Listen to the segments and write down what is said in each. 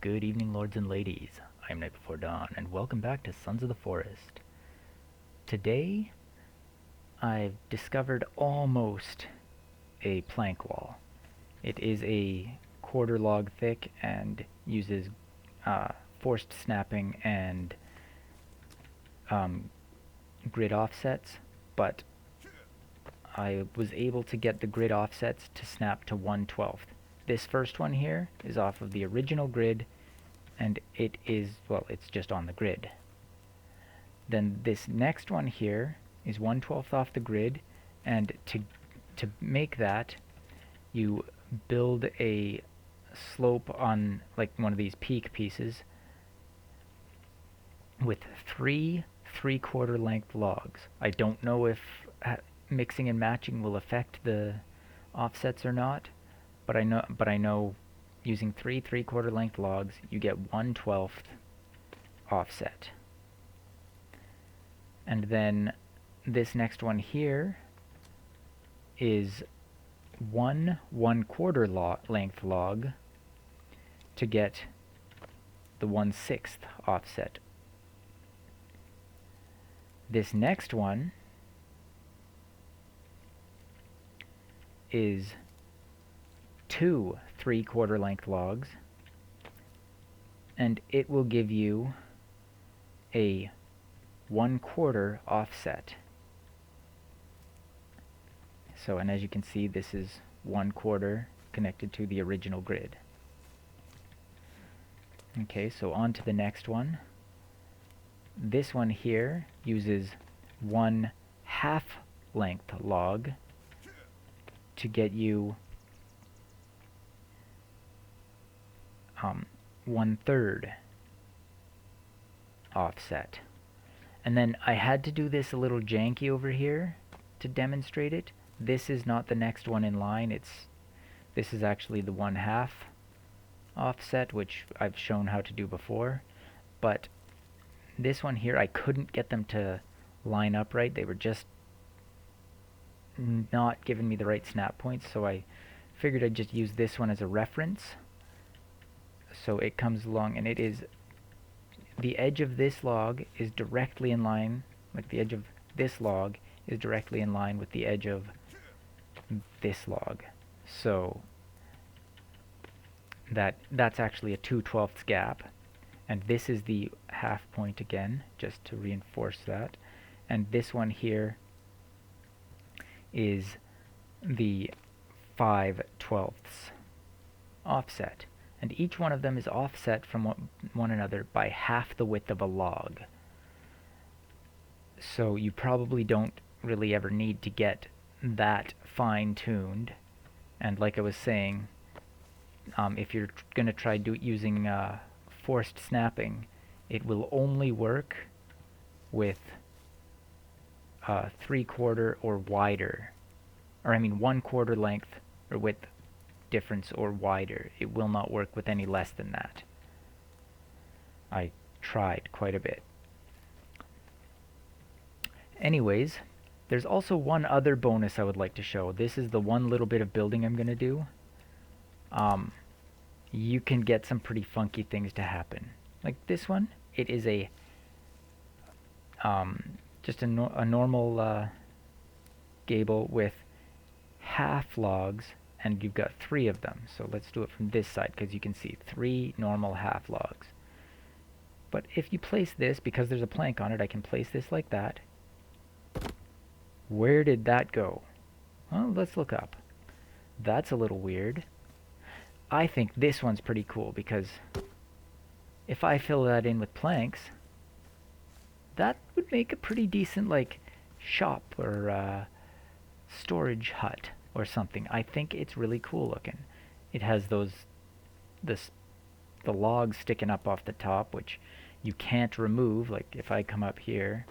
Good evening, lords and ladies. I am Night Before Dawn, and welcome back to Sons of the Forest. Today, I've discovered almost a plank wall. It is a quarter log thick and uses forced snapping and grid offsets, but I was able to get the grid offsets to snap to 1/12. This first one here is off of the original grid, and it is, well, it's just on the grid. Then this next one here is 1/12 off the grid, and to make that, you build a slope on like one of these peak pieces with 3 3/4 length logs. I don't know if mixing and matching will affect the offsets or not, but I know using 3 3/4 length logs, you get 1/12 offset. And then this next one here is 1 1/4 length log to get the 1/6 offset. This next one is 2 3/4 length logs, and it will give you a 1/4 offset. So, and as you can see, this is 1/4 connected to the original grid. Okay, so on to the next one. This one here uses 1/2 length log to get you 1/3 offset. And then I had to do this a little janky over here to demonstrate it. This is not the next one in line. This is actually the 1/2 offset, which I've shown how to do before. But this one here, I couldn't get them to line up right. They were just not giving me the right snap points, so I figured I'd just use this one as a reference. So it comes along, and it is, the edge of this log is directly in line, like the edge of this log is directly in line with the edge of this log. So that's actually a 2/12 gap, and this is the half point again, just to reinforce that. And this one here is the 5/12 offset. And each one of them is offset from one another by half the width of a log. So you probably don't really ever need to get that fine-tuned. And like I was saying, if you're going to try using forced snapping, it will only work with 3/4 or wider, or I mean 1/4 length or width difference or wider. It will not work with any less than that. I tried quite a bit. Anyways, there's also one other bonus I would like to show. This is the one little bit of building I'm going to do. You can get some pretty funky things to happen. Like this one, it is a just a normal gable with half logs, and you've got 3 of them. So let's do it from this side, because you can see 3 normal half logs. But if you place this, because there's a plank on it, I can place this like that. Where did that go? Well, let's look up. That's a little weird. I think this one's pretty cool, because if I fill that in with planks, that would make a pretty decent, like, shop or storage hut or something. I think it's really cool looking. It has the logs sticking up off the top, which you can't remove. Like if I come up here,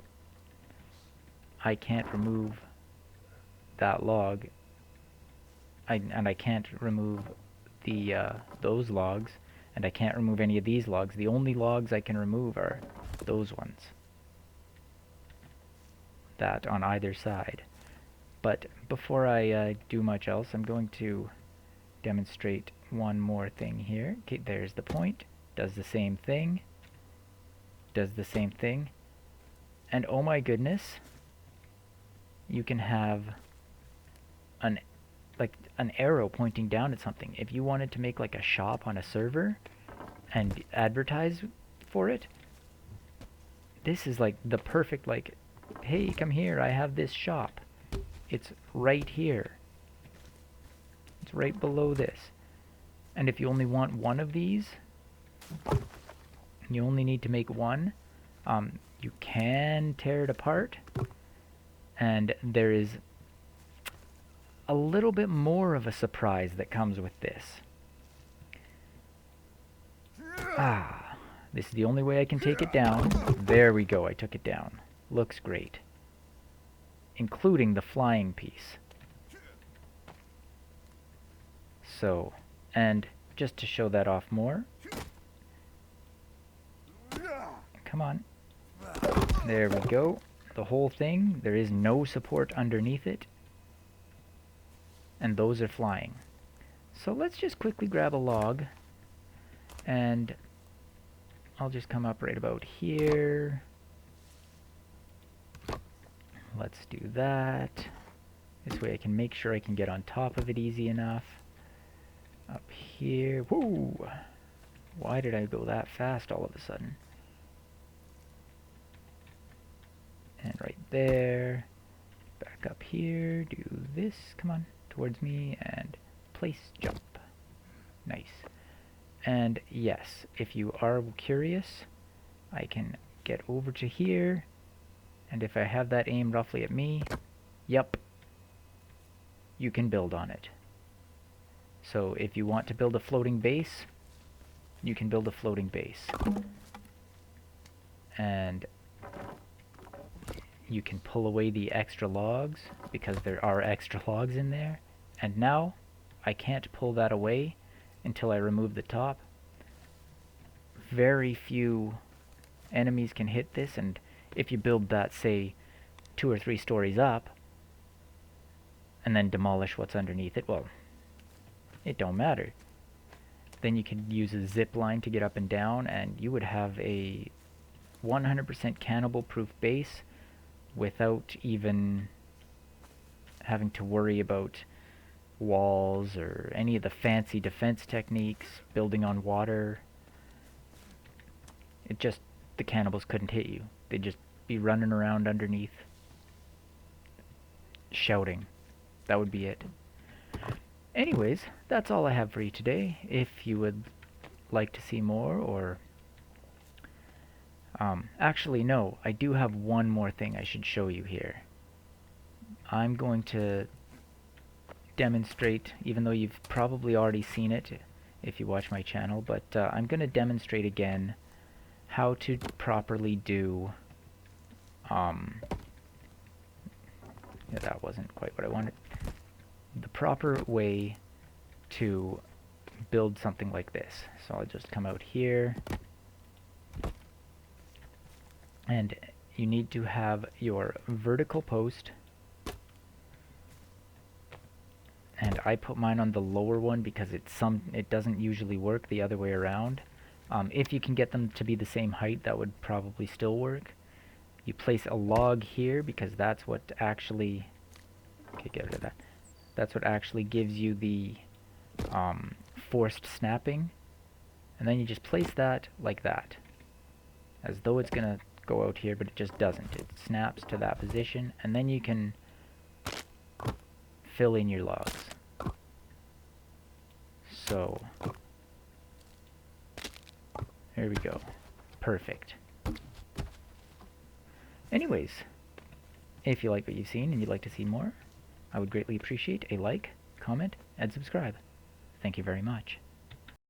I can't remove that log, and I can't remove the those logs, and I can't remove any of these logs. The only logs I can remove are those ones, that on either side. But before I do much else, I'm going to demonstrate one more thing here. Okay, there's the point. does the same thing, does the same thing, and oh my goodness, you can have an arrow pointing down at something. If you wanted to make like a shop on a server and advertise for it, this is like the perfect, like, hey, come here, I have this shop. It's right here. It's right below this. And if you only want one of these, you only need to make one. You can tear it apart, and there is a little bit more of a surprise that comes with this. This is the only way I can take it down. There we go, I took it down. Looks great. Including the flying piece. So, and just to show that off more, come on. There we go. The whole thing, there is no support underneath it. And those are flying. So let's just quickly grab a log, and I'll just come up right about here. Let's do that. This way I can make sure I can get on top of it easy enough. Up here. Whoa! Why did I go that fast all of a sudden? And right there. Back up here. Do this. Come on. Towards me. And place jump. Nice. And yes, if you are curious, I can get over to here. And if I have that aimed roughly at me, yep, you can build on it. So if you want to build a floating base, you can build a floating base. And you can pull away the extra logs, because there are extra logs in there. And now, I can't pull that away until I remove the top. Very few enemies can hit this, and if you build that, say, 2 or 3 stories up, and then demolish what's underneath it, well, it don't matter. Then you can use a zip line to get up and down, and you would have a 100% cannibal-proof base without even having to worry about walls or any of the fancy defense techniques, building on water. It just, the cannibals couldn't hit you. They'd just be running around underneath, shouting. That would be it. Anyways, that's all I have for you today. If you would like to see more, or actually no, I do have one more thing I should show you here. I'm going to demonstrate, even though you've probably already seen it if you watch my channel, but I'm going to demonstrate again how to properly do yeah, that wasn't quite what I wanted. The proper way to build something like this. So I'll just come out here, and you need to have your vertical post, and I put mine on the lower one because it doesn't usually work the other way around. If you can get them to be the same height, that would probably still work. You place a log here because that's what actually, okay, get rid of that. That's what actually gives you the forced snapping. And then you just place that like that, as though it's gonna go out here, but it just doesn't. It snaps to that position, and then you can fill in your logs. So there we go. Perfect. Anyways, if you like what you've seen and you'd like to see more, I would greatly appreciate a like, comment, and subscribe. Thank you very much.